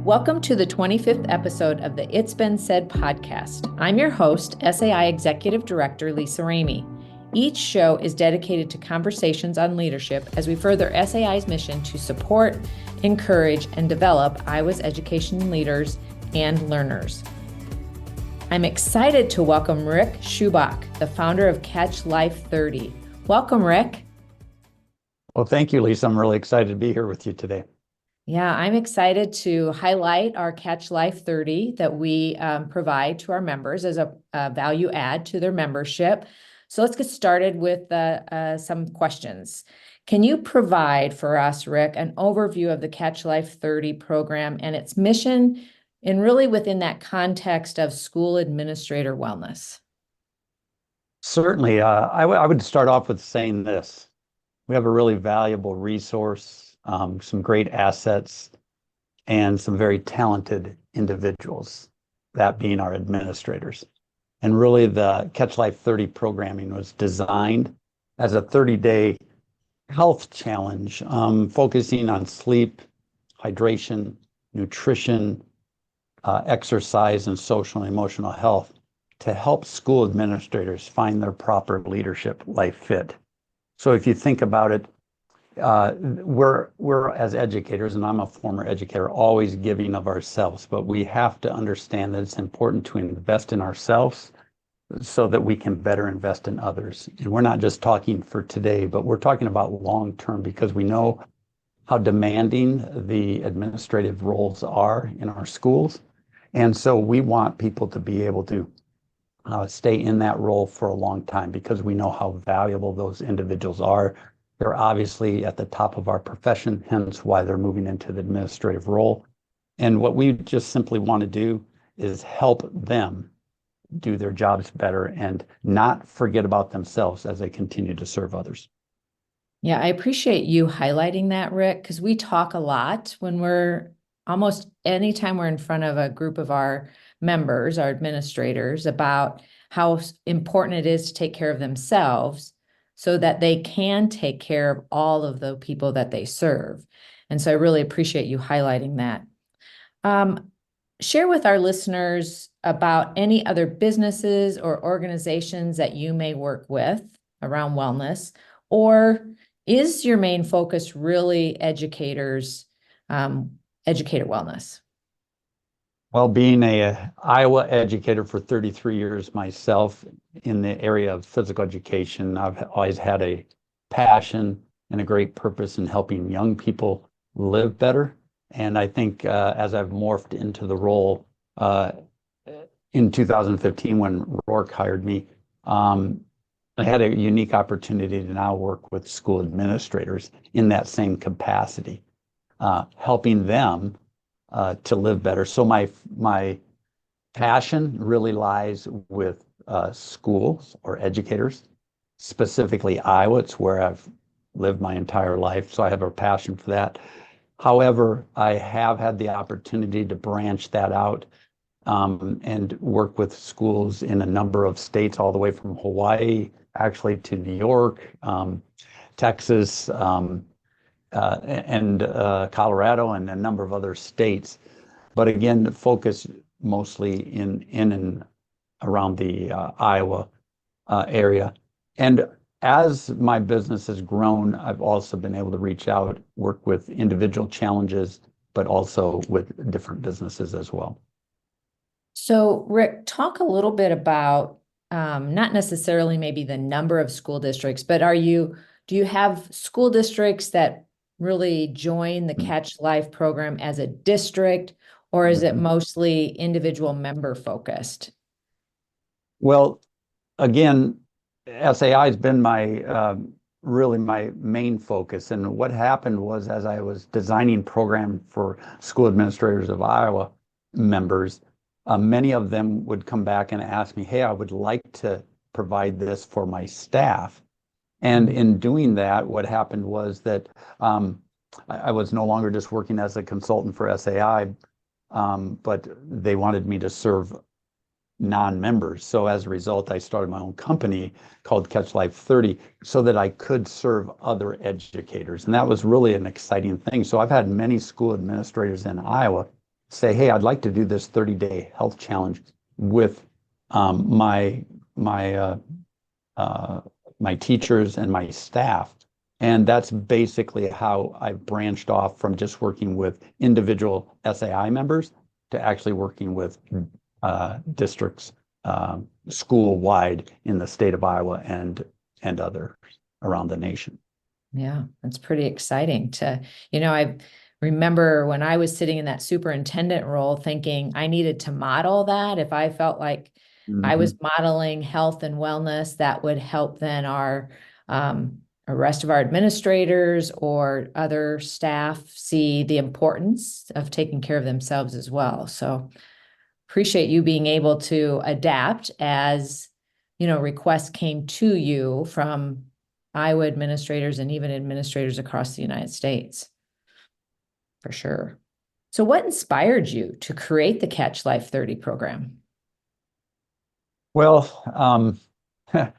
Welcome to the 25th episode of the It's Been Said podcast. I'm your host, SAI Executive Director Lisa Remy. Each show is dedicated to conversations on leadership as we further SAI's mission to support, encourage, and develop Iowa's education leaders and learners. I'm excited to welcome Rick Shupbach, the founder of CATCHLIFE30. Welcome, Rick. Well, thank you, Lisa. I'm really excited to be here with you today. Yeah, I'm excited to highlight our CATCHLIFE30 that we provide to our members as a value add to their membership. So let's get started with some questions. Can you provide for us, Rick, an overview of the CATCHLIFE30 program and its mission, and really within that context of school administrator wellness? Certainly. I would start off with saying this. We have a really valuable resource, some great assets, and some very talented individuals, that being our administrators. And really the CATCHLIFE30 programming was designed as a 30-day health challenge, focusing on sleep, hydration, nutrition, exercise, and social and emotional health to help school administrators find their proper leadership life fit. So if you think about it, we're as educators, and I'm a former educator, always giving of ourselves, but we have to understand that it's important to invest in ourselves so that we can better invest in others. And we're not just talking for today, but we're talking about long term, because we know how demanding the administrative roles are in our schools. And so we want people to be able to stay in that role for a long time, because we know how valuable those individuals are. They're obviously at the top of our profession, hence why they're moving into the administrative role. And what we just simply want to do is help them do their jobs better and not forget about themselves as they continue to serve others. Yeah, I appreciate you highlighting that, Rick, because we talk a lot when almost anytime we're in front of a group of our members, our administrators, about how important it is to take care of themselves so that they can take care of all of the people that they serve. And so I really appreciate you highlighting that. Share with our listeners about any other businesses or organizations that you may work with around wellness, or is your main focus really educator wellness? Well, being an Iowa educator for 33 years myself in the area of physical education, I've always had a passion and a great purpose in helping young people live better. And I think as I've morphed into the role in 2015, when Rourke hired me, I had a unique opportunity to now work with school administrators in that same capacity, helping them to live better. So my passion really lies with schools or educators, specifically Iowa. It's where I've lived my entire life, so I have a passion for that. However, I have had the opportunity to branch that out and work with schools in a number of states, all the way from Hawaii, actually, to New York, Texas, and Colorado, and a number of other states. But again, focus mostly in and around the Iowa area. And as my business has grown, I've also been able to reach out, work with individual challenges, but also with different businesses as well. So, Rick, talk a little bit about not necessarily maybe the number of school districts, but do you have school districts that really join the Catch Life program as a district, or is it mostly individual member focused? Well, again, SAI has been really my main focus. And what happened was, as I was designing program for school administrators of Iowa members, many of them would come back and ask me, hey, I would like to provide this for my staff. And in doing that, what happened was that I was no longer just working as a consultant for SAI, but they wanted me to serve non-members. So as a result, I started my own company called CATCHLIFE30 so that I could serve other educators. And that was really an exciting thing. So I've had many school administrators in Iowa say, hey, I'd like to do this 30-day health challenge with my my teachers and my staff. And that's basically how I've branched off from just working with individual SAI members to actually working with districts school-wide in the state of Iowa and others around the nation. Yeah, that's pretty exciting I remember when I was sitting in that superintendent role thinking I needed to model that. If I felt like I was modeling health and wellness, that would help then our rest of our administrators or other staff see the importance of taking care of themselves as well. So appreciate you being able to adapt as, requests came to you from Iowa administrators and even administrators across the United States. For sure. So what inspired you to create the CATCHLIFE30 program? Well, I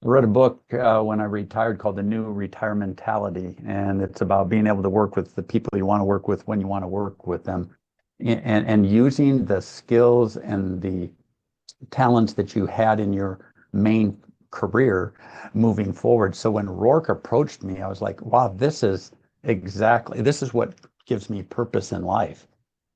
read a book when I retired called The New Retire Mentality, and it's about being able to work with the people you want to work with when you want to work with them, and using the skills and the talents that you had in your main career moving forward. So when Rourke approached me, I was like, wow, this is what gives me purpose in life.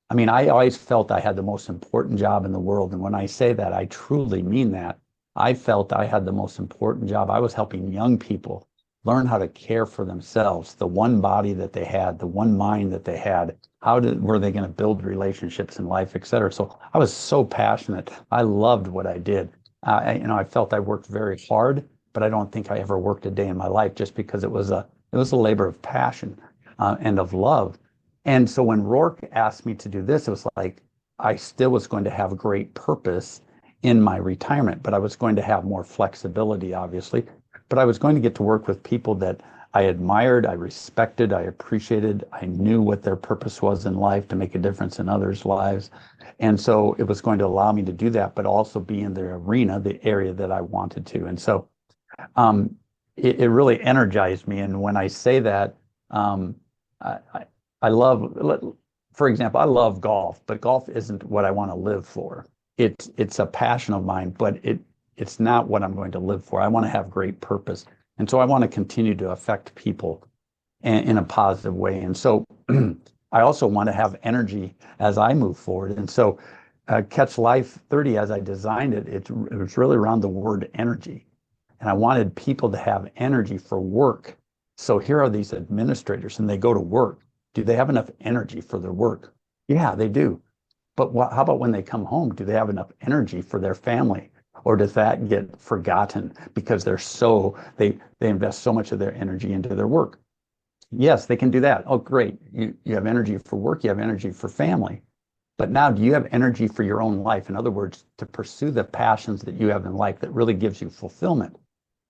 I mean, I always felt I had the most important job in the world. And when I say that, I truly mean that. I felt I had the most important job. I was helping young people learn how to care for themselves, the one body that they had, the one mind that they had. Were they going to build relationships in life, et cetera? So I was so passionate. I loved what I did. I felt I worked very hard, but I don't think I ever worked a day in my life just because it was a labor of passion and of love. And so when Rourke asked me to do this, it was like I still was going to have great purpose in my retirement, but I was going to have more flexibility, obviously. But I was going to get to work with people that I admired, I respected, I appreciated. I knew what their purpose was in life, to make a difference in others' lives. And so it was going to allow me to do that, but also be in the arena, the area that I wanted to. And so it really energized me. And when I say that, I love, for example, I love golf, but golf isn't what I want to live for. It's a passion of mine, but it's not what I'm going to live for. I want to have great purpose. And so I want to continue to affect people in a positive way. And so I also want to have energy as I move forward. And so Catch Life 30, as I designed it, it was really around the word energy. And I wanted people to have energy for work. So here are these administrators and they go to work. Do they have enough energy for their work? Yeah, they do. But how about when they come home? Do they have enough energy for their family? Or does that get forgotten because they invest so much of their energy into their work? Yes, they can do that. Oh, great. You have energy for work, you have energy for family. But now, do you have energy for your own life? In other words, to pursue the passions that you have in life that really gives you fulfillment?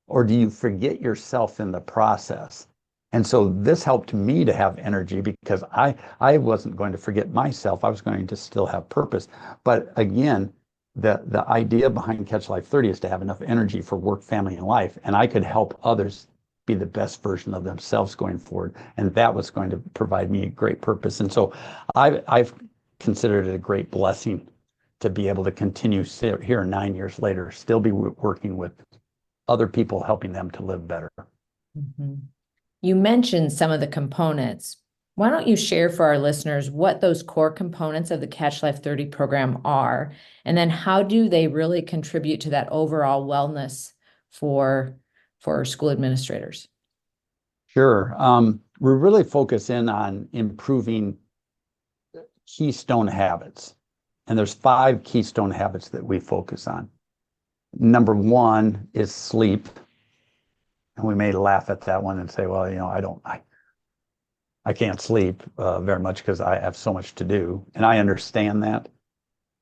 Or do you forget yourself in the process? And so this helped me to have energy because I wasn't going to forget myself. I was going to still have purpose. But again, the idea behind Catch Life 30 is to have enough energy for work, family, and life. And I could help others be the best version of themselves going forward. And that was going to provide me great purpose. And so I've considered it a great blessing to be able to continue here 9 years later, still be working with other people, helping them to live better. Mm-hmm. You mentioned some of the components. Why don't you share for our listeners what those core components of the CATCHLIFE30 program are, and then how do they really contribute to that overall wellness for school administrators? Sure. We really focus in on improving keystone habits. And there's 5 keystone habits that we focus on. Number 1 is sleep. And we may laugh at that one and say, well, I can't sleep very much because I have so much to do. And I understand that.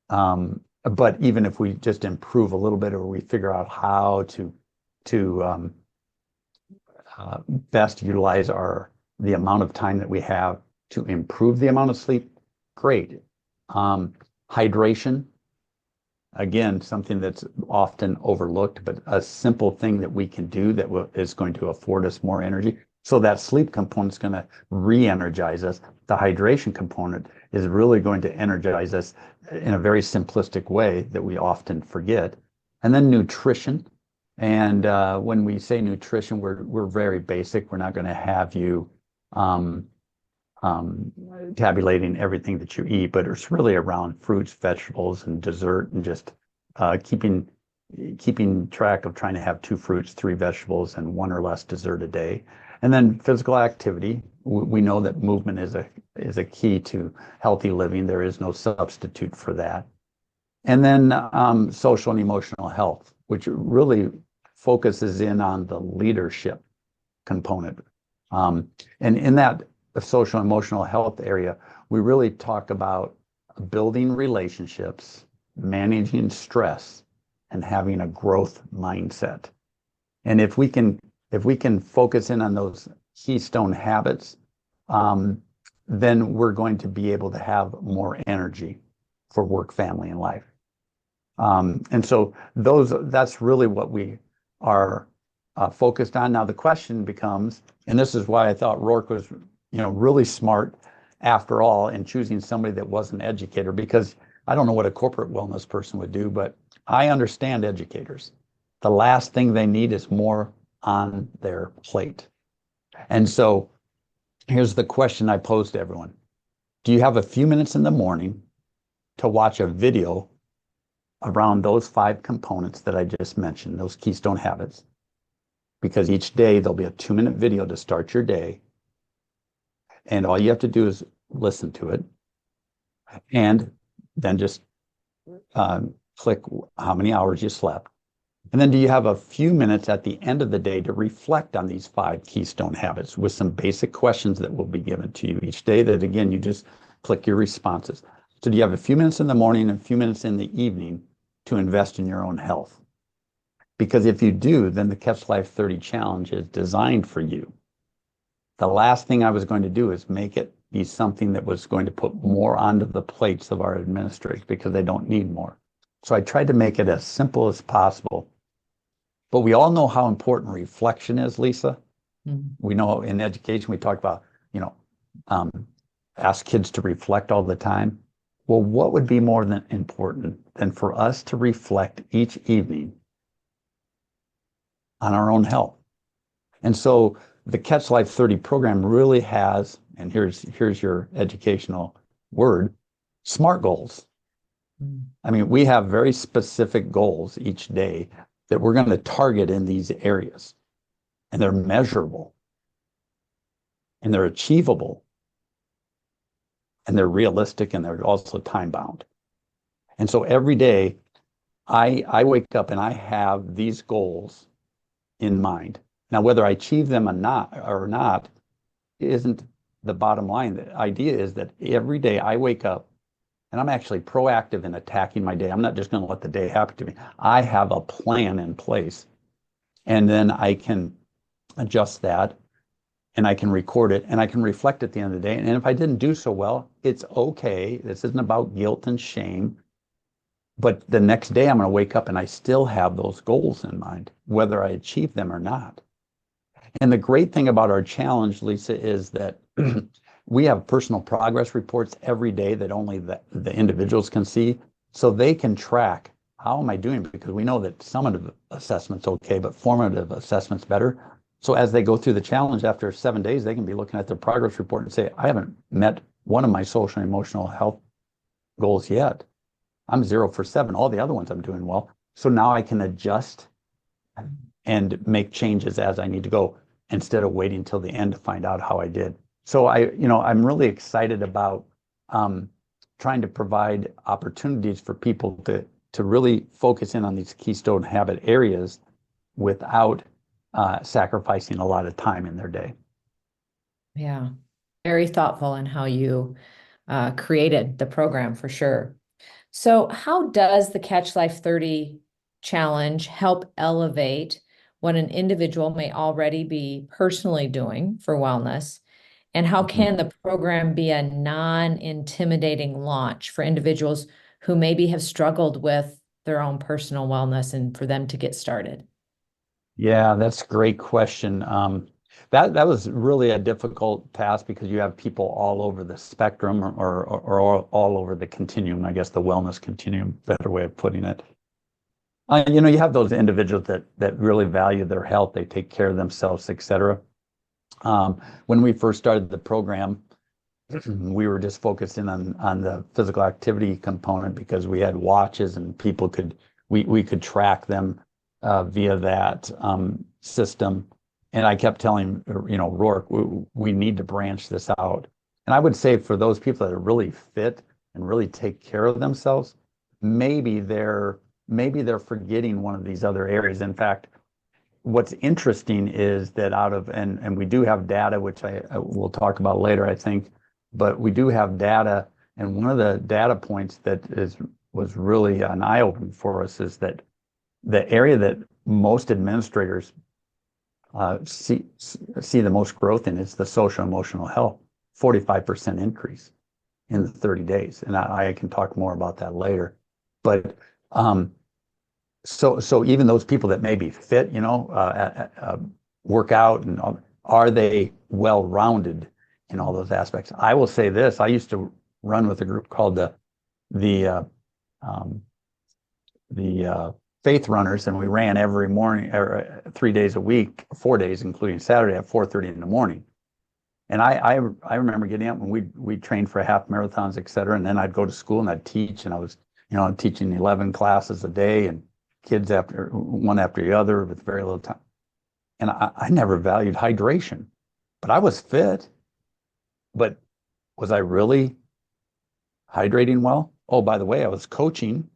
But even if we just improve a little bit, or we figure out how to best utilize the amount of time that we have to improve the amount of sleep, great. Hydration, again, something that's often overlooked, but a simple thing that we can do that is going to afford us more energy. So that sleep component is going to re-energize us. The hydration component is really going to energize us in a very simplistic way that we often forget. And then nutrition. And when we say nutrition, we're very basic. We're not going to have you tabulating everything that you eat, but it's really around fruits, vegetables, and dessert, and just keeping track of trying to have 2 fruits, 3 vegetables, and 1 or less dessert a day. And then physical activity. We know that movement is a key to healthy living. There is no substitute for that. And then social and emotional health, which really focuses in on the leadership component. And in that social and emotional health area, we really talk about building relationships, managing stress, and having a growth mindset. And if we can focus in on those keystone habits, then we're going to be able to have more energy for work, family, and life. And so that's really what we are focused on. Now the question becomes, and this is why I thought Rourke was, really smart after all in choosing somebody that was an educator, because I don't know what a corporate wellness person would do, but I understand educators. The last thing they need is more on their plate. And so here's the question I pose to everyone. Do you have a few minutes in the morning to watch a video around those 5 components that I just mentioned, those keystone habits? Because each day there'll be a 2-minute video to start your day. And all you have to do is listen to it and then just click how many hours you slept. And then do you have a few minutes at the end of the day to reflect on these 5 keystone habits with some basic questions that will be given to you each day that, again, you just click your responses. So do you have a few minutes in the morning and a few minutes in the evening to invest in your own health? Because if you do, then the CATCHLIFE30 challenge is designed for you. The last thing I was going to do is make it be something that was going to put more onto the plates of our administrators because they don't need more. So I tried to make it as simple as possible. But we all know how important reflection is, Lisa. Mm-hmm. We know in education, we talk about, ask kids to reflect all the time. Well, what would be more than important than for us to reflect each evening on our own health? And so the CATCHLIFE30 program really has, and here's your educational word, SMART goals. I mean, we have very specific goals each day that we're going to target in these areas, and they're measurable, and they're achievable, and they're realistic, and they're also time bound. And so every day I wake up and I have these goals in mind. Now, whether I achieve them or not isn't the bottom line. The idea is that every day I wake up and I'm actually proactive in attacking my day. I'm not just going to let the day happen to me. I have a plan in place, and then I can adjust that, and I can record it, and I can reflect at the end of the day. And if I didn't do so well, it's okay. This isn't about guilt and shame. But the next day I'm going to wake up and I still have those goals in mind, whether I achieve them or not. And the great thing about our challenge, Lisa, is that we have personal progress reports every day that only the individuals can see, so they can track, how am I doing? Because we know that summative assessment's okay, but formative assessment's better. So as they go through the challenge after 7 days, they can be looking at their progress report and say, I haven't met one of my social and emotional health goals yet. I'm 0 for 7. All the other ones I'm doing well. So now I can adjust and make changes as I need to go instead of waiting till the end to find out how I did. So I'm really excited about trying to provide opportunities for people to really focus in on these keystone habit areas without sacrificing a lot of time in their day. Yeah, very thoughtful in how you created the program for sure. So how does the CATCHLIFE30 challenge help elevate what an individual may already be personally doing for wellness? And how can the program be a non-intimidating launch for individuals who maybe have struggled with their own personal wellness and for them to get started? Yeah, that's a great question. That was really a difficult task because you have people all over the spectrum or all over the continuum, I guess the wellness continuum, better way of putting it. You have those individuals that really value their health, they take care of themselves, et cetera. When we first started the program, we were just focusing on the physical activity component because we had watches and we could track them via that system. And I kept telling, Rourke, we need to branch this out. And I would say for those people that are really fit and really take care of themselves, maybe they're forgetting one of these other areas. In fact, what's interesting is that and we do have data, which I will talk about later, I think, but we do have data. And one of the data points that was really an eye-opener for us is that the area that most administrators see the most growth in is the social emotional health, 45% increase in the 30 days. And I can talk more about that later. But so even those people that may be fit, work out, and are they well-rounded in all those aspects? I will say this: I used to run with a group called the Faith Runners, and we ran every morning, 3 days a week, 4 days, including Saturday, at 4:30 in the morning. And I remember getting up and we trained for half marathons, et cetera. And then I'd go to school and I'd teach, and I was, teaching 11 classes a day, and kids one after the other with very little time. And I never valued hydration, but I was fit. But was I really hydrating well? Oh, by the way, I was coaching,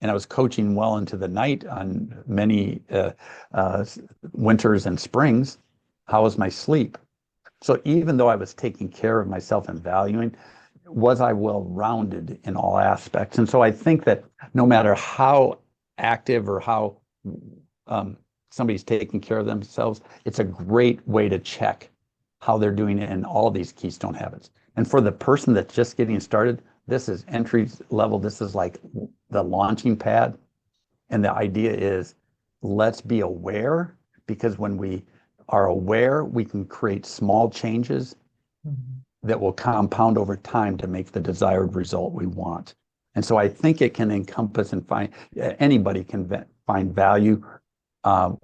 and I was coaching well into the night on many winters and springs. How was my sleep? So even though I was taking care of myself and valuing, was I well-rounded in all aspects? And so I think that no matter how active or how somebody's taking care of themselves, it's a great way to check how they're doing it in all these keystone habits. And for the person that's just getting started, this is entry level. This is like the launching pad. And the idea is, let's be aware, because when we are aware, we can create small changes that will compound over time to make the desired result we want. And so I think it can encompass and anybody can find value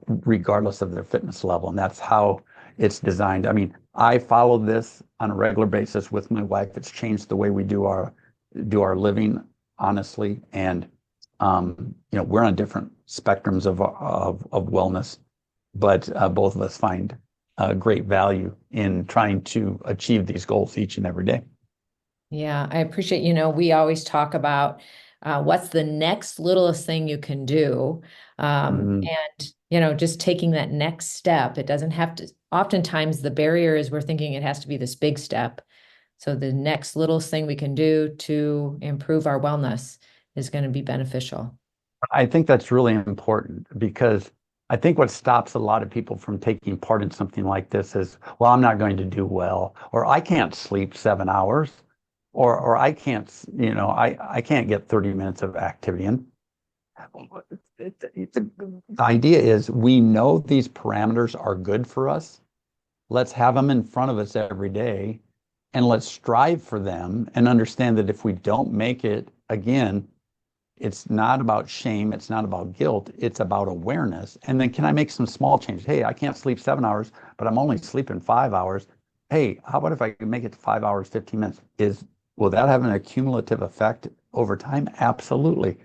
regardless of their fitness level. And that's how it's designed. I mean, I follow this on a regular basis with my wife. It's changed the way we do our living, honestly. And we're on different spectrums of wellness, but both of us find great value in trying to achieve these goals each and every day. Yeah, I appreciate, we always talk about what's the next littlest thing you can do. And, just taking that next step. It doesn't have to, oftentimes the barrier is we're thinking it has to be this big step. So the next littlest thing we can do to improve our wellness is going to be beneficial. I think that's really important, because I think what stops a lot of people from taking part in something like this is, well, I'm not going to do well, or I can't sleep 7 hours, or I can't, I can't get 30 minutes of activity in. The idea is, we know these parameters are good for us. Let's have them in front of us every day, and let's strive for them, and understand that if we don't make it, again, it's not about shame, it's not about guilt, it's about awareness. And then, can I make some small changes? Hey, I can't sleep 7 hours, but I'm only sleeping 5 hours. Hey, how about if I can make it to 5 hours, 15 minutes? Will that have an accumulative effect over time? Absolutely.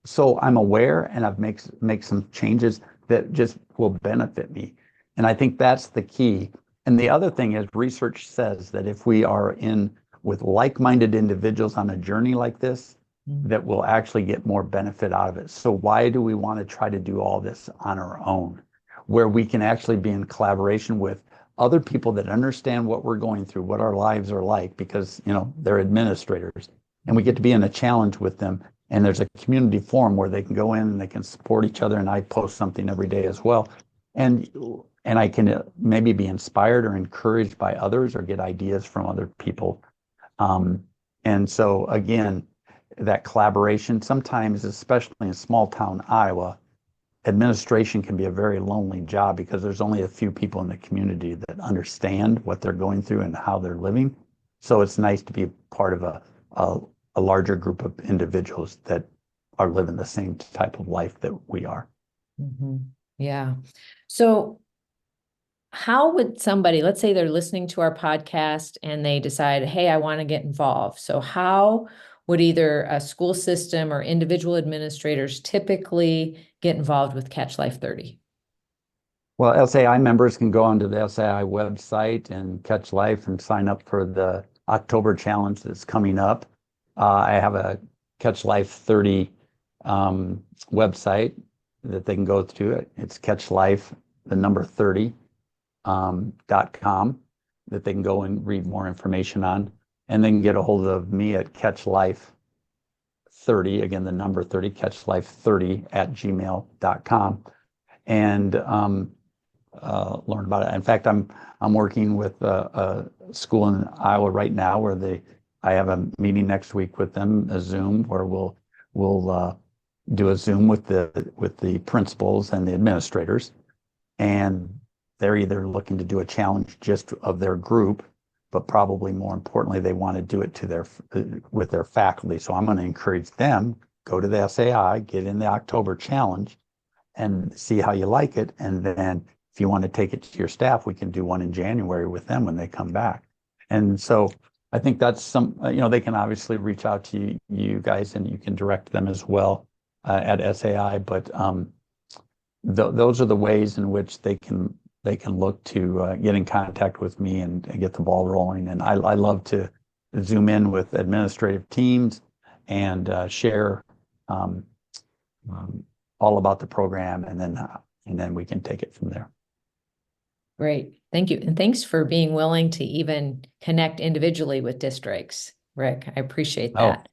So I'm aware, and I've make some changes that just will benefit me. And I think that's the key. And the other thing is, research says that if we are in with like-minded individuals on a journey like this, that will actually get more benefit out of it. So why do we want to try to do all this on our own, where we can actually be in collaboration with other people that understand what we're going through, what our lives are like, because they're administrators, and we get to be in a challenge with them. And there's a community forum where they can go in and they can support each other. And I post something every day as well. And I can maybe be inspired or encouraged by others, or get ideas from other people. And so again, that collaboration, sometimes, especially in small town Iowa, administration can be a very lonely job because there's only a few people in the community that understand what they're going through and how they're living. So it's nice to be part of a larger group of individuals that are living the same type of life that we are. Yeah. So how would somebody, let's say they're listening to our podcast and they decide, hey, I want to get involved. So how would either a school system or individual administrators typically get involved with Catch Life 30? Well, SAI members can go onto the SAI website and Catch Life and sign up for the October challenge that's coming up. I have a Catch Life 30 website that they can go to. It's CATCHLIFE, the number 30, .com, that they can go and read more information on. And they can get a hold of me at CATCHLIFE30, again, the number 30, CATCHLIFE30 at gmail.com. And learn about it. In fact, I'm working with a school in Iowa right now where I have a meeting next week with them, a Zoom, where we'll do a Zoom with the principals and the administrators, and they're either looking to do a challenge just of their group, but probably more importantly, they want to do it with their faculty. So I'm going to encourage them, go to the SAI, get in the October challenge, and see how you like it, and then if you want to take it to your staff, we can do one in January with them when they come back. And so I think that's they can obviously reach out to you guys, and you can direct them as well at SAI. But those are the ways in which they can look to get in contact with me and get the ball rolling. And I love to Zoom in with administrative teams and share all about the program, and then we can take it from there. Great. Thank you. And thanks for being willing to even connect individually with districts, Rick. I appreciate that.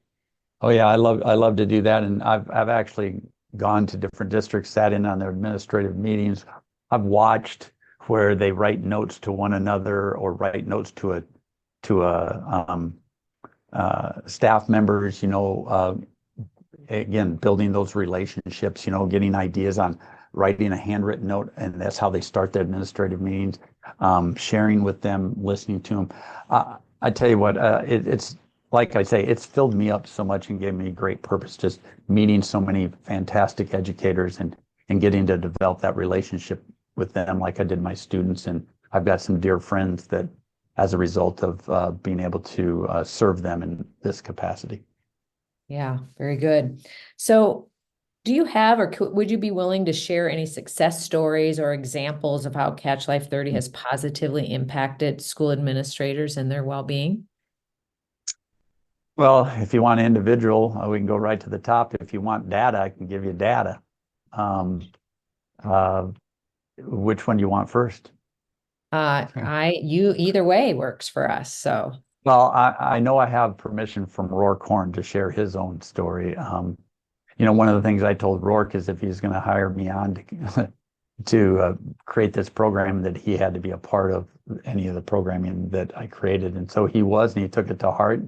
Oh yeah, I love to do that. And I've actually gone to different districts, sat in on their administrative meetings. I've watched where they write notes to one another or write notes to staff members, again, building those relationships, getting ideas on writing a handwritten note, and that's how they start their administrative meetings, sharing with them, listening to them. I tell you what, it's like I say, it's filled me up so much and gave me great purpose, just meeting so many fantastic educators and getting to develop that relationship with them like I did my students. And I've got some dear friends that, as a result of being able to serve them in this capacity. Yeah, very good. So do you have, or would you be willing to share any success stories or examples of how Catch Life 30 has positively impacted school administrators and their well-being? Well, if you want individual, we can go right to the top. If you want data, I can give you data. Which one do you want first? Either way works for us. So, well, I know I have permission from Rourke Horn to share his own story. One of the things I told Rourke is if he's going to hire me on to create this program, that he had to be a part of any of the programming that I created. And so he was, and he took it to heart.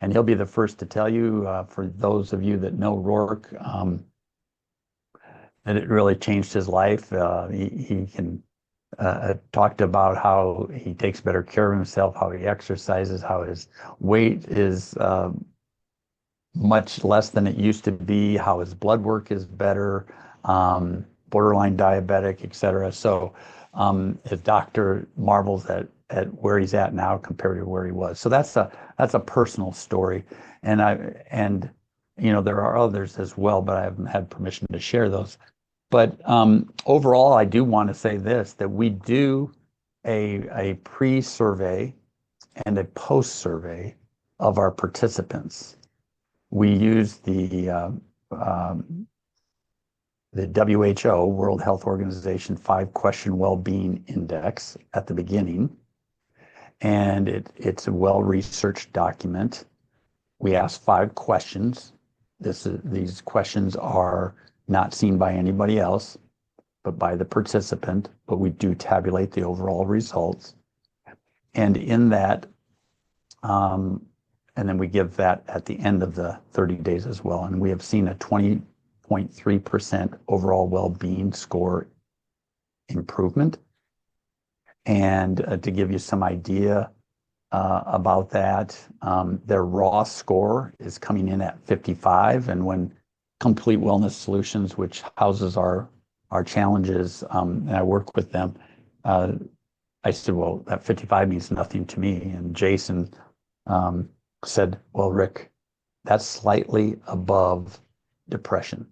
And he'll be the first to tell you, for those of you that know Rourke, that it really changed his life. He can talked about how he takes better care of himself, how he exercises, how his weight is much less than it used to be, how his blood work is better, borderline diabetic, etc. So his doctor marvels at where he's at now compared to where he was. So that's a personal story, and there are others as well, but I haven't had permission to share those. But overall, I do want to say this, that we do a pre-survey and a post-survey of our participants. We use the WHO, World Health Organization, 5-question well-being index at the beginning. And it's a well-researched document. We ask 5 questions. These questions are not seen by anybody else, but by the participant, but we do tabulate the overall results. And in that, and then we give that at the end of the 30 days as well. And we have seen a 20 0.3% overall well-being score improvement. And to give you some idea about that, their raw score is coming in at 55. And when Complete Wellness Solutions, which houses our challenges, and I work with them, I said, well, that 55 means nothing to me. And Jason said, well, Rick, that's slightly above depression.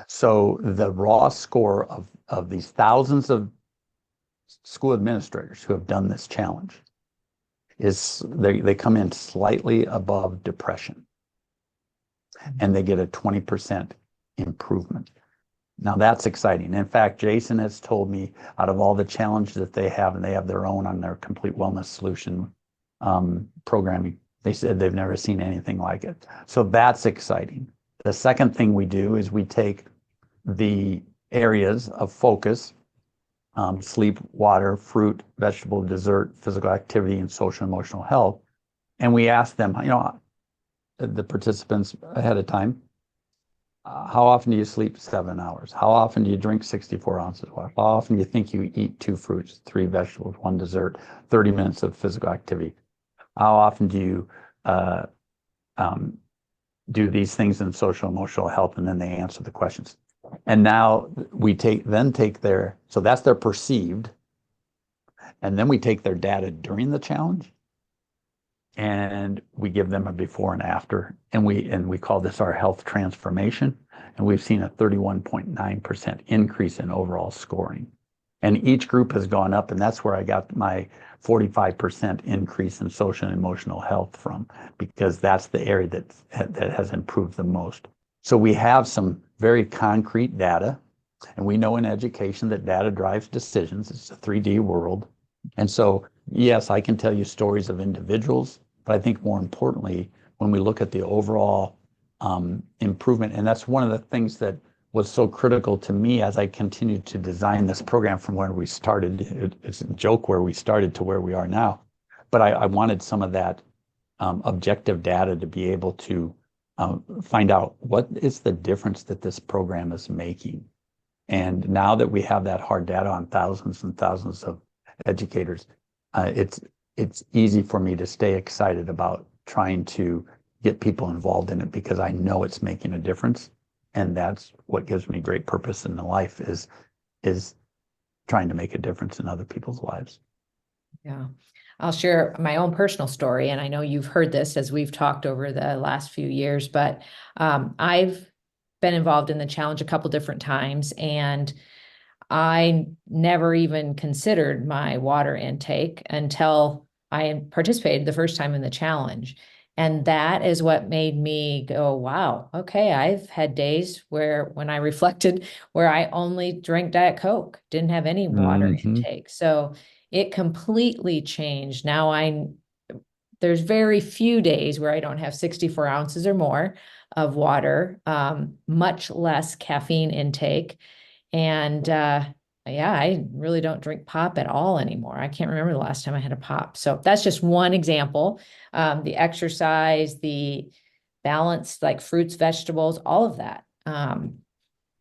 So the raw score of these thousands of school administrators who have done this challenge is they come in slightly above depression, and they get a 20% improvement. Now that's exciting. In fact, Jason has told me out of all the challenges that they have, and they have their own on their Complete Wellness Solution programming, they said they've never seen anything like it. So that's exciting. The second thing we do is we take the areas of focus, sleep, water, fruit, vegetable, dessert, physical activity, and social and emotional health. And we ask them, the participants ahead of time, how often do you sleep 7 hours? How often do you drink 64 ounces of water? How often do you think you eat 2 fruits, 3 vegetables, 1 dessert, 30 minutes of physical activity? How often do you do these things in social emotional health? And then they answer the questions. And now we take their, so that's their perceived, and then we take their data during the challenge, and we give them a before and after, and we call this our health transformation, and we've seen a 31.9% increase in overall scoring. And each group has gone up, and that's where I got my 45% increase in social and emotional health from, because that's the area that has improved the most. So we have some very concrete data, and we know in education that data drives decisions. It's a 3D world. And so, yes, I can tell you stories of individuals, but I think more importantly, when we look at the overall improvement, and that's one of the things that was so critical to me as I continued to design this program from where we started. It's a joke where we started to where we are now, but I wanted some of that objective data to be able to find out what is the difference that this program is making. And now that we have that hard data on thousands and thousands of educators, it's easy for me to stay excited about trying to get people involved in it, because I know it's making a difference. And that's what gives me great purpose in the life, is trying to make a difference in other people's lives. Yeah. I'll share my own personal story, and I know you've heard this as we've talked over the last few years, but I've been involved in the challenge a couple different times, and I never even considered my water intake until I participated the first time in the challenge. And that is what made me go, wow, okay, I've had days when I reflected, where I only drank Diet Coke, didn't have any water intake. So it completely changed. Now there's very few days where I don't have 64 ounces or more of water, much less caffeine intake. And yeah, I really don't drink pop at all anymore. I can't remember the last time I had a pop. So that's just one example. The exercise, the balance, like fruits, vegetables, all of that.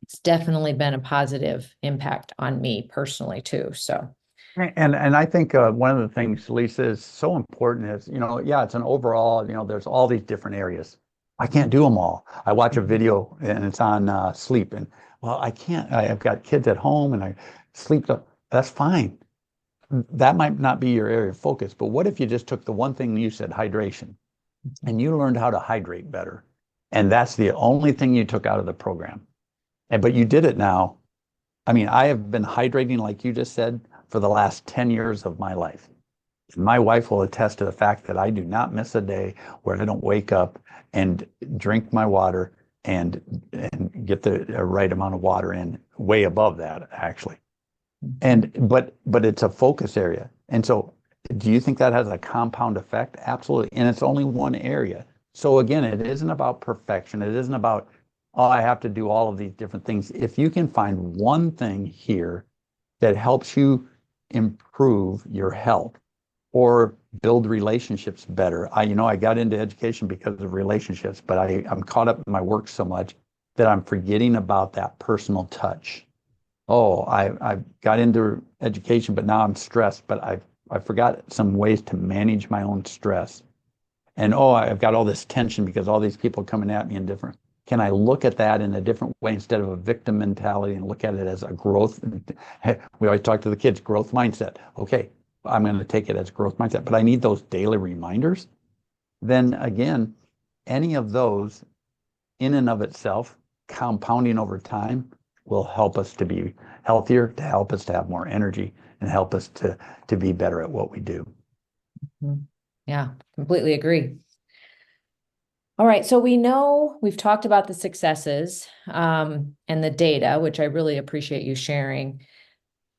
It's definitely been a positive impact on me personally too. So. And I think one of the things, Lisa, is so important is, yeah, it's an overall, there's all these different areas. I can't do them all. I watch a video and it's on sleep, and well, I can't, I've got kids at home and I sleep. That's fine. That might not be your area of focus, but what if you just took the one thing you said, hydration, and you learned how to hydrate better? And that's the only thing you took out of the program. But you did it now. I mean, I have been hydrating, like you just said, for the last 10 years of my life. My wife will attest to the fact that I do not miss a day where I don't wake up and drink my water and get the right amount of water in, way above that, actually. But it's a focus area. And so do you think that has a compound effect? Absolutely. And it's only one area. So again, it isn't about perfection. It isn't about, oh, I have to do all of these different things. If you can find one thing here that helps you improve your health or build relationships better. I got into education because of relationships, but I'm caught up in my work so much that I'm forgetting about that personal touch. Oh, I got into education, but now I'm stressed, but I forgot some ways to manage my own stress. And oh, I've got all this tension because all these people coming at me in different. Can I look at that in a different way instead of a victim mentality and look at it as a growth? We always talk to the kids, growth mindset. Okay, I'm going to take it as growth mindset, but I need those daily reminders. Then again, any of those in and of itself, compounding over time, will help us to be healthier, to help us to have more energy, and help us to be better at what we do. Yeah, completely agree. All right, so we know we've talked about the successes and the data, which I really appreciate you sharing.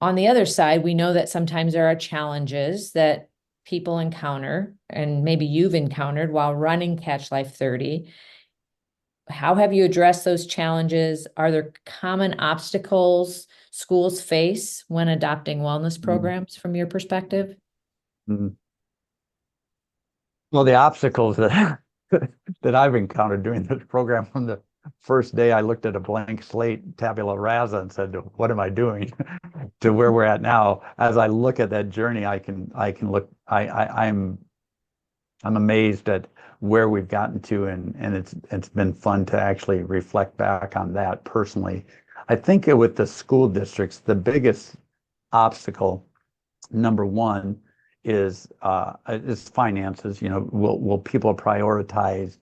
On the other side, we know that sometimes there are challenges that people encounter, and maybe you've encountered while running Catch Life 30. How have you addressed those challenges? Are there common obstacles schools face when adopting wellness programs from your perspective? Mm. Well, the obstacles that that I've encountered doing this program from the first day I looked at a blank slate, tabula rasa, and said, "What am I doing?" to where we're at now. As I look at that journey, I'm amazed at where we've gotten to, and it's been fun to actually reflect back on that personally. I think with the school districts, the biggest obstacle, number one, is finances. Will people prioritize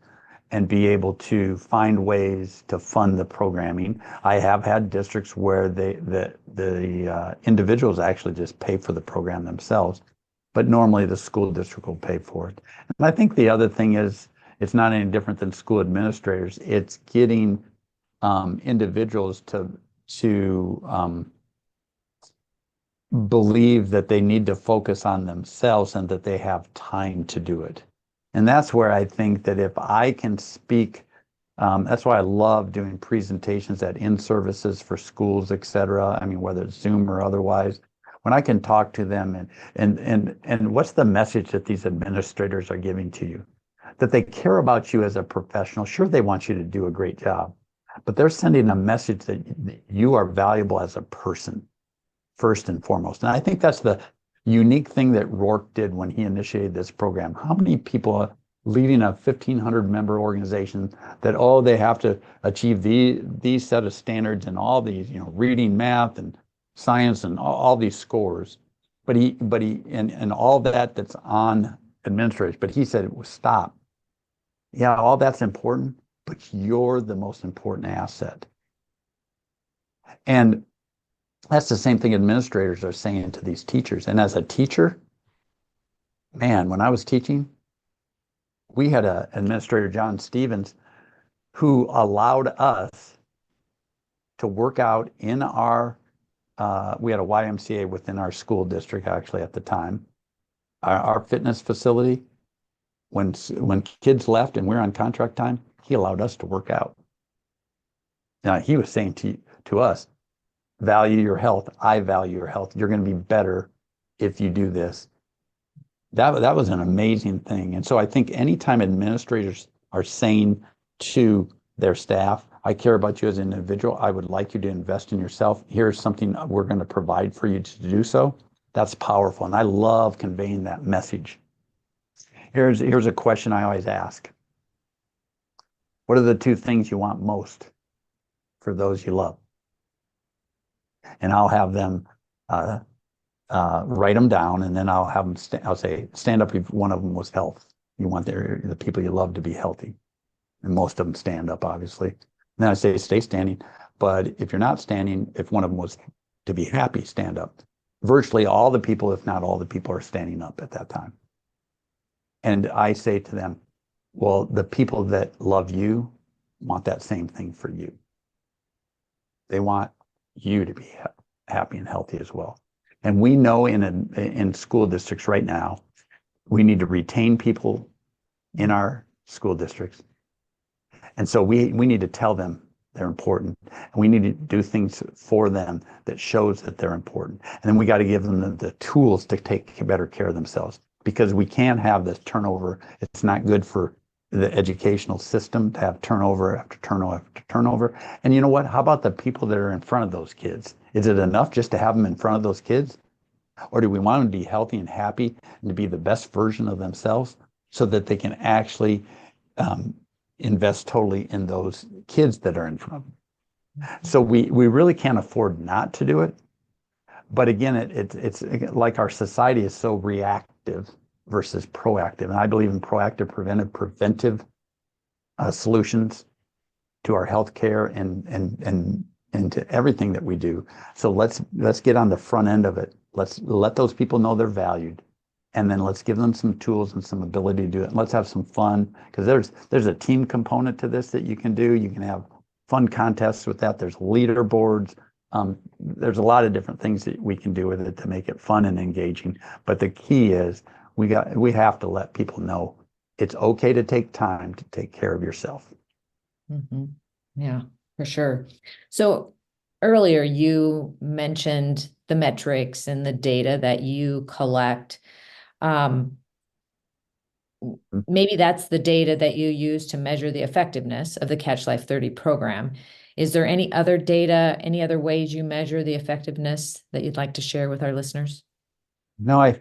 and be able to find ways to fund the programming? I have had districts where the individuals actually just pay for the program themselves, but normally the school district will pay for it. And I think the other thing is it's not any different than school administrators. It's getting individuals to believe that they need to focus on themselves and that they have time to do it. And that's where I think that if I can speak, that's why I love doing presentations at in-services for schools, et cetera. I mean, whether it's Zoom or otherwise, when I can talk to them and what's the message that these administrators are giving to you? That they care about you as a professional. Sure, they want you to do a great job, but they're sending a message that you are valuable as a person, first and foremost. And I think that's the unique thing that Rourke did when he initiated this program. How many people leading a 1,500 member organization that, oh, they have to achieve these set of standards and all these, reading, math, and science, and all these scores. But he and all that's on administrators. But he said, stop. Yeah, all that's important, but you're the most important asset. And that's the same thing administrators are saying to these teachers. And as a teacher, man, when I was teaching, we had an administrator, John Stevens, who allowed us to work out in we had a YMCA within our school district, actually, at the time. Our fitness facility, when kids left and we were on contract time, he allowed us to work out. Now, he was saying to us, value your health. I value your health. You're going to be better if you do this. That was an amazing thing. And so I think anytime administrators are saying to their staff, I care about you as an individual, I would like you to invest in yourself. Here's something we're going to provide for you to do so. That's powerful. And I love conveying that message. Here's a question I always ask. What are the two things you want most for those you love? And I'll have them write them down, and then I'll have them. I'll say, stand up if one of them was health. You want the people you love to be healthy, and most of them stand up, obviously. And then I say, stay standing. But if you're not standing, if one of them was to be happy, stand up. Virtually all the people, if not all the people, are standing up at that time. And I say to them, well, the people that love you want that same thing for you. They want you to be happy and healthy as well. And we know in school districts right now, we need to retain people in our school districts. And so we need to tell them they're important. And we need to do things for them that shows that they're important. And then we got to give them the tools to take better care of themselves, because we can't have this turnover. It's not good for the educational system to have turnover after turnover after turnover. And you know what? How about the people that are in front of those kids? Is it enough just to have them in front of those kids? Or do we want them to be healthy and happy and to be the best version of themselves so that they can actually invest totally in those kids that are in front of them? So we really can't afford not to do it. But again, it's like our society is so reactive versus proactive. And I believe in proactive, preventive solutions to our healthcare and to everything that we do. So let's get on the front end of it. Let's let those people know they're valued, and then let's give them some tools and some ability to do it. And let's have some fun, because there's a team component to this that you can do. You can have fun contests with that. There's leaderboards. There's a lot of different things that we can do with it to make it fun and engaging. But the key is we have to let people know it's okay to take time to take care of yourself. Mm-hmm. Yeah, for sure. So earlier you mentioned the metrics and the data that you collect. Maybe that's the data that you use to measure the effectiveness of the CATCHLIFE30 program. Is there any other data, any other ways you measure the effectiveness that you'd like to share with our listeners? No,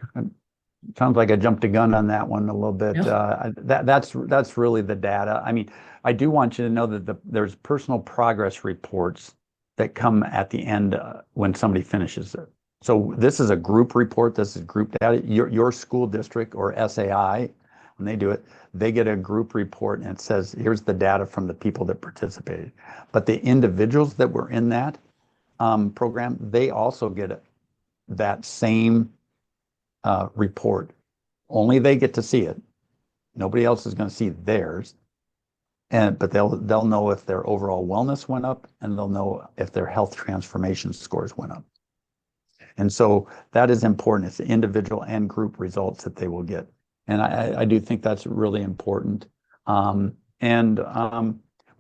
sounds like I jumped a gun on that one a little bit. No. That's really the data. I mean, I do want you to know that there's personal progress reports that come at the end when somebody finishes it. So this is a group report. This is group data. Your school district or SAI, when they do it, they get a group report and it says, here's the data from the people that participated. But the individuals that were in that program, they also get that same report. Only they get to see it. Nobody else is going to see theirs. But they'll know if their overall wellness went up, and they'll know if their health transformation scores went up. And so that is important. It's the individual and group results that they will get. And I do think that's really important. We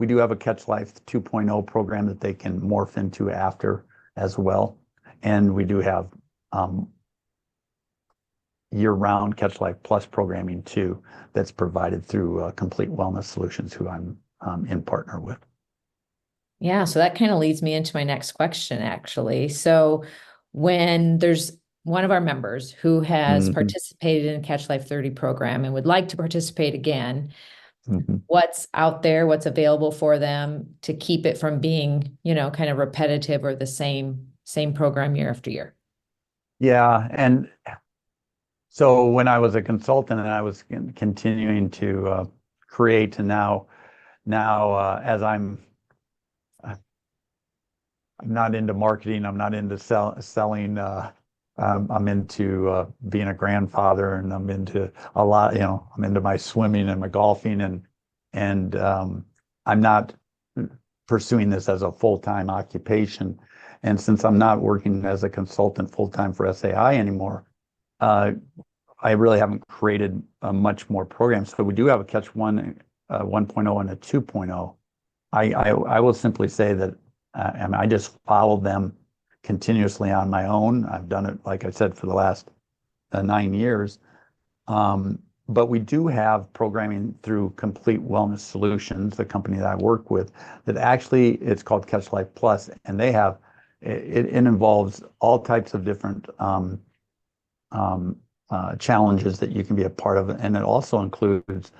do have a Catch Life 2.0 program that they can morph into after as well. And we do have year-round Catch Life Plus programming too, that's provided through Complete Wellness Solutions, who I'm in partner with. Yeah, so that kind of leads me into my next question, actually. So when there's one of our members who has participated in CATCHLIFE30 program and would like to participate again, what's out there, what's available for them to keep it from being, kind of repetitive or the same program year after year? Yeah, and so when I was a consultant and I was continuing to create, and now as I'm not into marketing, I'm not into selling. I'm into being a grandfather, and I'm into a lot. I'm into my swimming and my golfing, and I'm not pursuing this as a full-time occupation. And since I'm not working as a consultant full-time for SAI anymore, I really haven't created much more programs. So we do have a Catch 1.0 and a 2.0. I will simply say that I just follow them continuously on my own. I've done it, like I said, for the last 9 years. But we do have programming through Complete Wellness Solutions, the company that I work with, that actually it's called Catch Life Plus, and they have it involves all types of different challenges that you can be a part of, and it also includes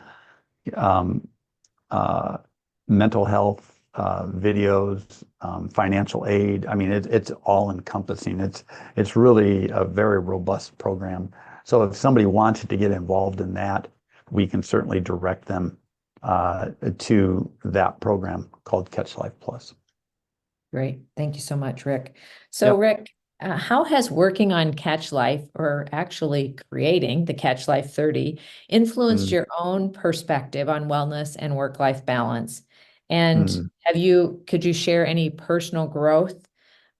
mental health videos, financial aid. I mean, it's all encompassing. It's really a very robust program. So if somebody wanted to get involved in that, we can certainly direct them to that program called Catch Life Plus. Great. Thank you so much, Rick. So Rick, how has working on Catch Life, or actually creating the CATCHLIFE30, influenced your own perspective on wellness and work-life balance? And could you share any personal growth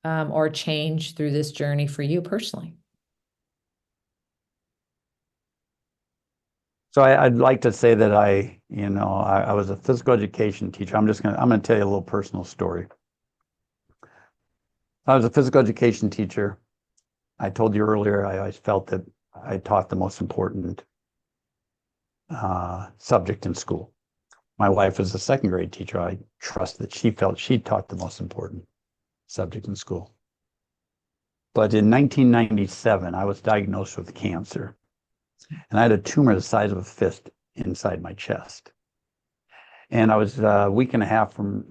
or change through this journey for you personally? So I'd like to say that I was a physical education teacher. I'm gonna tell you a little personal story. I was a physical education teacher. I told you earlier, I felt that I taught the most important subject in school. My wife was a second grade teacher. I trust that she felt she taught the most important subject in school. But in 1997, I was diagnosed with cancer, and I had a tumor the size of a fist inside my chest. And I was a week and a half from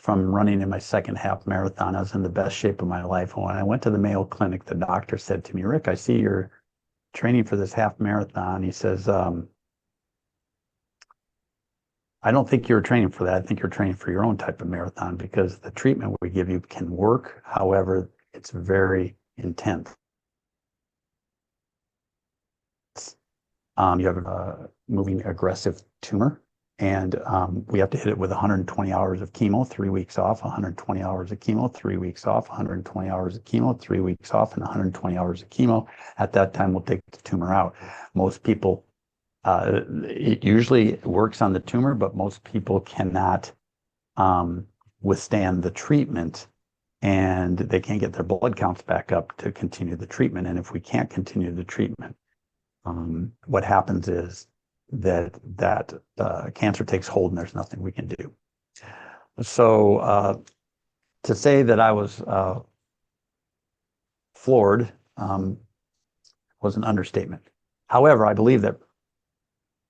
running in my second half marathon. I was in the best shape of my life. And when I went to the Mayo Clinic, the doctor said to me, "Rick, I see you're training for this half marathon." He says, "I don't think you're training for that. I think you're training for your own type of marathon because the treatment we give you can work. However, it's very intense. You have a moving aggressive tumor, and we have to hit it with 120 hours of chemo, 3 weeks off, 120 hours of chemo, 3 weeks off, 120 hours of chemo, 3 weeks off, and 120 hours of chemo. At that time, we'll take the tumor out." Most people, it usually works on the tumor, but most people cannot withstand the treatment, and they can't get their blood counts back up to continue the treatment. And if we can't continue the treatment, what happens is that cancer takes hold and there's nothing we can do. So to say that I was floored was an understatement. However, I believe that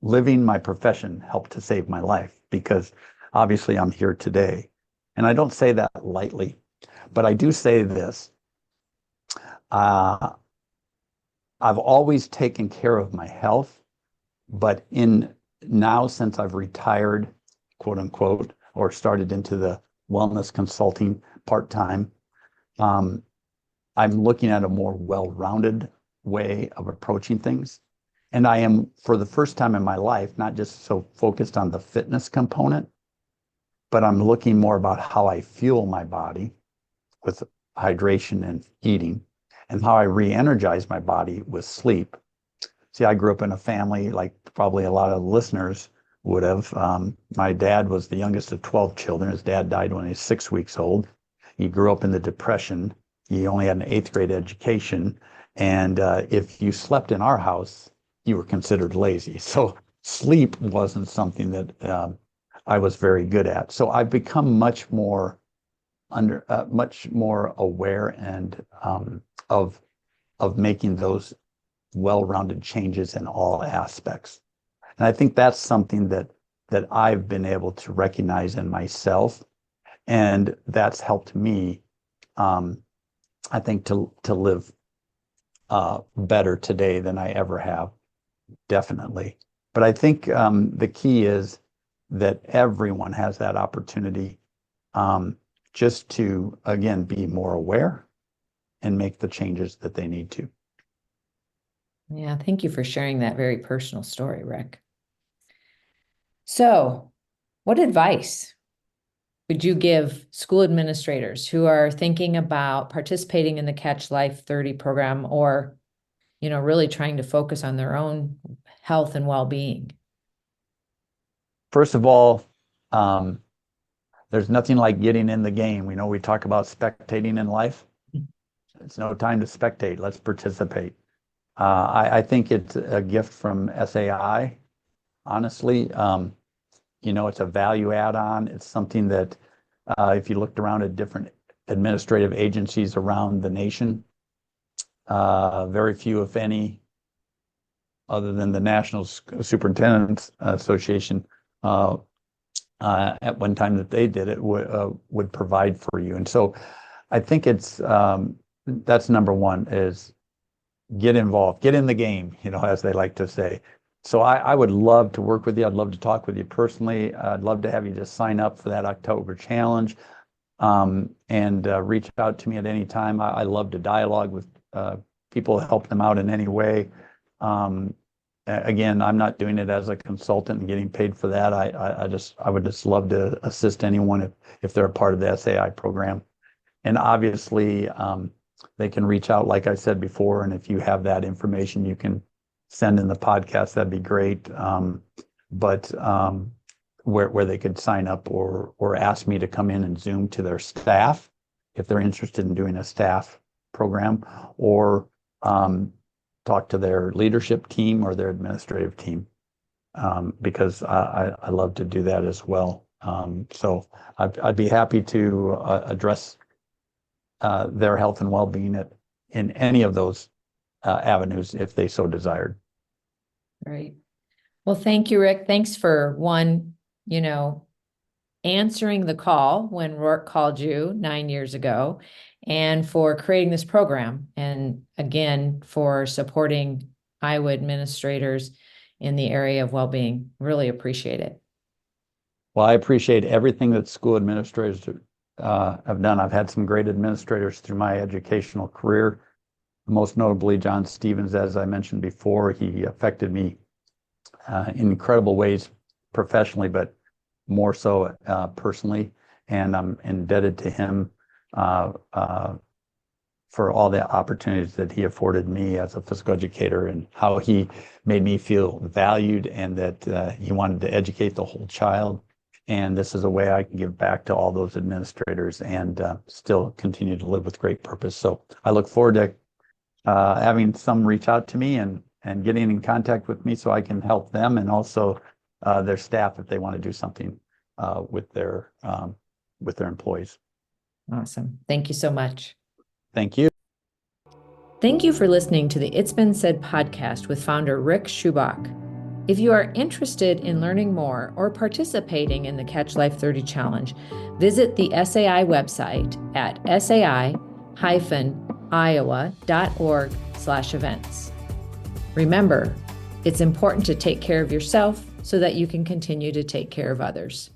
living my profession helped to save my life, because obviously I'm here today. And I don't say that lightly, but I do say this. I've always taken care of my health, but now since I've retired, quote unquote, or started into the wellness consulting part-time, I'm looking at a more well-rounded way of approaching things. And I am, for the first time in my life, not just so focused on the fitness component, but I'm looking more about how I fuel my body with hydration and eating, and how I re-energize my body with sleep. See, I grew up in a family, like probably a lot of listeners would have. My dad was the youngest of 12 children. His dad died when he was 6 weeks old. He grew up in the Depression. He only had an 8th grade education. And if you slept in our house, you were considered lazy. So sleep wasn't something that I was very good at. So I've become much more aware and of making those well-rounded changes in all aspects. And I think that's something that I've been able to recognize in myself, and that's helped me, I think, to live better today than I ever have, definitely. But I think the key is that everyone has that opportunity, just to, again, be more aware and make the changes that they need to. Yeah, thank you for sharing that very personal story, Rick. So, what advice would you give school administrators who are thinking about participating in the Catch Life 30 program, or, really trying to focus on their own health and well-being? First of all, there's nothing like getting in the game. We talk about spectating in life. It's no time to spectate. Let's participate. I think it's a gift from SAI. Honestly, it's a value add-on. It's something that if you looked around at different administrative agencies around the nation, very few, if any, other than the National Superintendents Association, at one time that they did it, would provide for you. And so I think that's number one, is get involved, get in the game, as they like to say. So I would love to work with you. I'd love to talk with you personally. I'd love to have you just sign up for that October challenge, and reach out to me at any time. I love to dialogue with people, help them out in any way. Again, I'm not doing it as a consultant and getting paid for that. I would just love to assist anyone if they're a part of the SAI program. And obviously, they can reach out, like I said before, and if you have that information, you can send in the podcast. That'd be great. But where they could sign up or ask me to come in and Zoom to their staff if they're interested in doing a staff program, or talk to their leadership team or their administrative team. because I love to do that as well. So I'd be happy to address their health and well-being in any of those avenues if they so desired. Right. Well, thank you, Rick. Thanks for answering the call when Rourke called you 9 years ago, and for creating this program. And again, for supporting Iowa administrators in the area of well-being. Really appreciate it. Well, I appreciate everything that school administrators have done. I've had some great administrators through my educational career, most notably John Stevens, as I mentioned before. He affected me in incredible ways professionally, but more so personally. And I'm indebted to him for all the opportunities that he afforded me as a physical educator, and how he made me feel valued, and that he wanted to educate the whole child. And this is a way I can give back to all those administrators and still continue to live with great purpose. So I look forward to having some reach out to me and getting in contact with me so I can help them, and also their staff if they want to do something with their employees. Awesome. Thank you so much. Thank you. Thank you for listening to the It's Been Said podcast with founder Rick Shupbach. If you are interested in learning more or participating in the Catch Life 30 Challenge, visit the SAI website at sai-iowa.org/events. Remember, it's important to take care of yourself so that you can continue to take care of others.